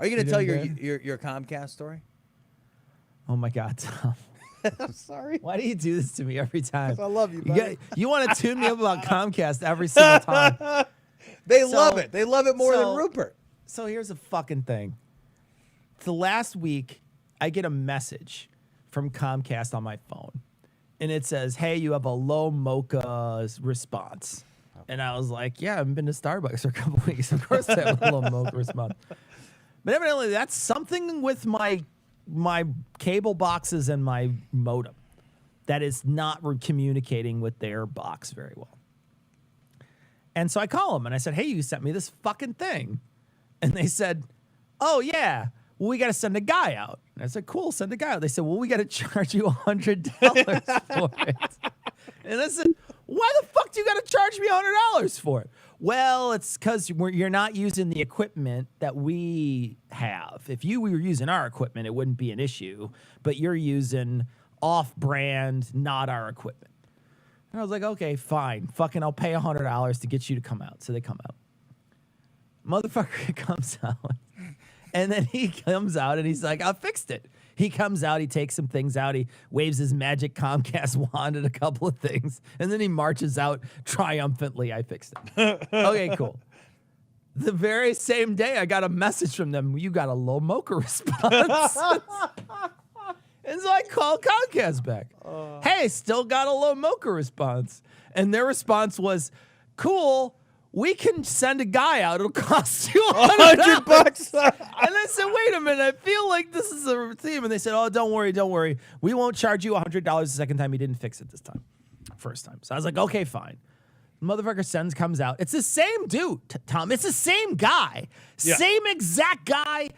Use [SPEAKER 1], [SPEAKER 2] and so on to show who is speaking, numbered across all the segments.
[SPEAKER 1] Are you going to tell your Comcast story?
[SPEAKER 2] Oh my God, Tom.
[SPEAKER 1] I'm sorry.
[SPEAKER 2] Why do you do this to me every time?
[SPEAKER 1] I love you, buddy.
[SPEAKER 2] You want to tune me up about Comcast every single time.
[SPEAKER 1] They love it. They love it more than Rupert.
[SPEAKER 2] So here's a fucking thing. The last week, I get a message from Comcast on my phone. And it says, hey, you have a low mocha response. And I was like, yeah, I haven't been to Starbucks for a couple weeks. Of course I have a low mocha response. But evidently, that's something with my cable boxes and my modem that is not communicating with their box very well. And so I call them and I said, hey, you sent me this fucking thing. And they said, oh, yeah, well, we got to send a guy out. And I said, cool, send a guy out. They said, well, we got to charge you $100 for it. And I said, why the fuck do you got to charge me $100 for it? Well, it's because you're not using the equipment that we have. If you were using our equipment, it wouldn't be an issue. But you're using off-brand, not our equipment. And I was like, okay, fine. Fucking I'll pay $100 to get you to come out. So they come out. Motherfucker comes out. And then he comes out and he's like, I fixed it. He comes out, he takes some things out, he waves his magic Comcast wand at a couple of things, and then he marches out triumphantly, I fixed it. Okay, cool. The very same day, I got a message from them, you got a low mocha response. And so I call Comcast back. Hey, still got a low mocha response. And their response was, cool, we can send a guy out. It'll cost you $100. And I said, wait a minute. I feel like this is a theme. And they said, oh, don't worry. We won't charge you $100 the second time. He didn't fix it this time. First time. So I was like, okay, fine. Motherfucker comes out. It's the same dude, Tom. It's the same guy. Yeah. Same exact guy.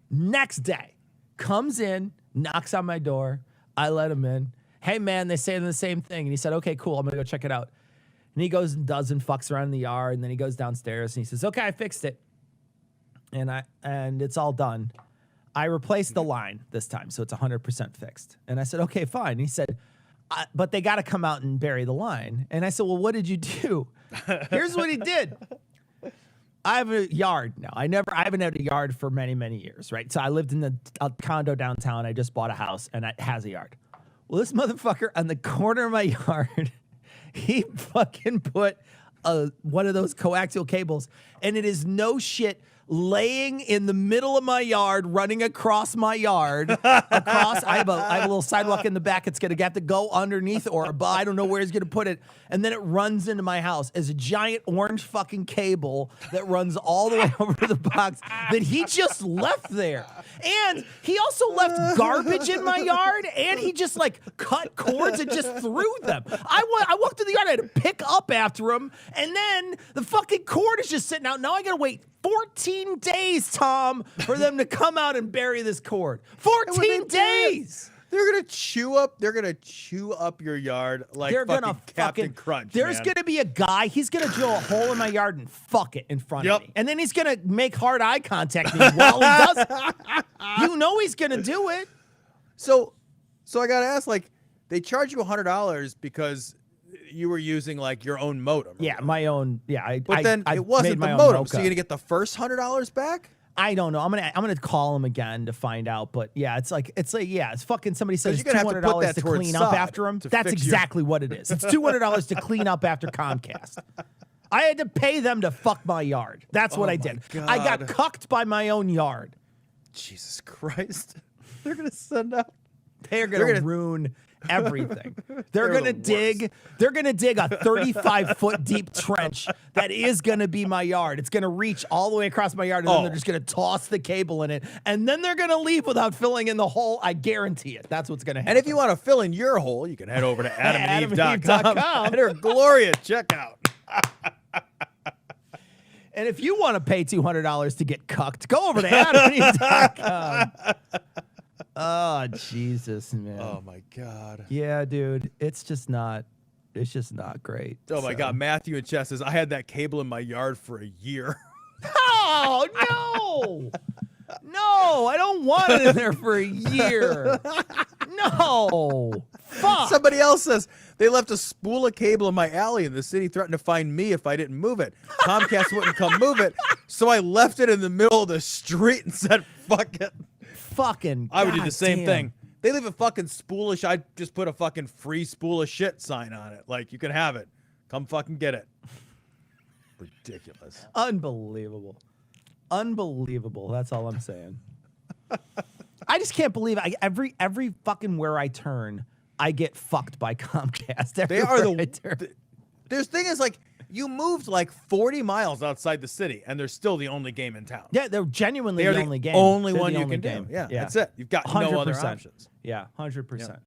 [SPEAKER 2] Next day. Comes in, knocks on my door. I let him in. Hey, man, they say the same thing. And he said, okay, cool. I'm going to go check it out. And he goes and does and fucks around in the yard, and then he goes downstairs and he says, okay, I fixed it. And it's all done. I replaced the line this time, so it's 100% fixed. And I said, okay, fine. And he said, but they got to come out and bury the line. And I said, well, what did you do? Here's what he did. I have a yard now. I haven't had a yard for many, many years, right? So I lived in a condo downtown. I just bought a house, and it has a yard. Well, this motherfucker on the corner of my yard, he fucking put one of those coaxial cables, and it is no shit laying in the middle of my yard, running across my yard. I have a little sidewalk in the back. It's going to have to go underneath or above. I don't know where he's going to put it. And then it runs into my house as a giant orange fucking cable that runs all the way over to the box that he just left there. And he also left garbage in my yard, and he just like cut cords and just threw them. I walked to the yard, I had to pick up after him, and then the fucking cord is just sitting out. Now I got to wait 14 days, Tom, for them to come out and bury this cord. 14 days.
[SPEAKER 1] They're gonna chew up your yard like Captain Crunch.
[SPEAKER 2] There's gonna be a guy. He's gonna drill a hole in my yard and fuck it in front of me, and then he's gonna make hard eye contact with me while he does it. You know he's gonna do it.
[SPEAKER 1] So I gotta ask, like, they charge you $100 because you were using like your own modem.
[SPEAKER 2] Yeah, my own. Yeah,
[SPEAKER 1] it wasn't the modem. So you're gonna get the first $100 back?
[SPEAKER 2] I don't know. I'm gonna call him again to find out. But yeah, it's fucking somebody says it's $200 to clean up after him. That's exactly what it is. It's $200 to clean up after Comcast. I had to pay them to fuck my yard. That's what I did. God. I got cucked by my own yard.
[SPEAKER 1] Jesus Christ. They're gonna send out.
[SPEAKER 2] They're gonna ruin everything. They're gonna dig a 35-foot deep trench that is gonna be my yard. It's gonna reach all the way across my yard, and then they're just gonna toss the cable in it, and then they're gonna leave without filling in the hole. I guarantee it. That's what's gonna happen.
[SPEAKER 1] And if you want to fill in your hole, you can head over to adamandeve.com. Enter Gloria checkout.
[SPEAKER 2] And if you want to pay $200 to get cucked, go over to adamandeve.com. Oh, Jesus, man.
[SPEAKER 1] Oh, my God.
[SPEAKER 2] Yeah, dude. It's just not great.
[SPEAKER 1] Oh, my God. Matthew in Chess says, I had that cable in my yard for a year.
[SPEAKER 2] Oh, no. No, I don't want it in there for a year. No. Fuck.
[SPEAKER 1] Somebody else says, They left a spool of cable in my alley, and the city threatened to fine me if I didn't move it. Comcast wouldn't come move it, so I left it in the middle of the street and said, "Fuck it."
[SPEAKER 2] Fucking.
[SPEAKER 1] I would do the same
[SPEAKER 2] goddamn.
[SPEAKER 1] thing. They leave a fucking spool of shit. I'd just put a fucking free spool of shit sign on it. Like, you can have it. Come fucking get it. Ridiculous.
[SPEAKER 2] Unbelievable. Unbelievable. That's all I'm saying. I just can't believe every fucking where I turn, I get fucked by Comcast.
[SPEAKER 1] They are
[SPEAKER 2] everywhere I turn.
[SPEAKER 1] the thing is, like, you moved like 40 miles outside the city, and they're still the only game in town.
[SPEAKER 2] Yeah, they're genuinely
[SPEAKER 1] They're
[SPEAKER 2] the only game.
[SPEAKER 1] Only
[SPEAKER 2] They're
[SPEAKER 1] one
[SPEAKER 2] the
[SPEAKER 1] you
[SPEAKER 2] only
[SPEAKER 1] can
[SPEAKER 2] game.
[SPEAKER 1] do. Yeah, that's it. You've got no other options.
[SPEAKER 2] Yeah, 100%.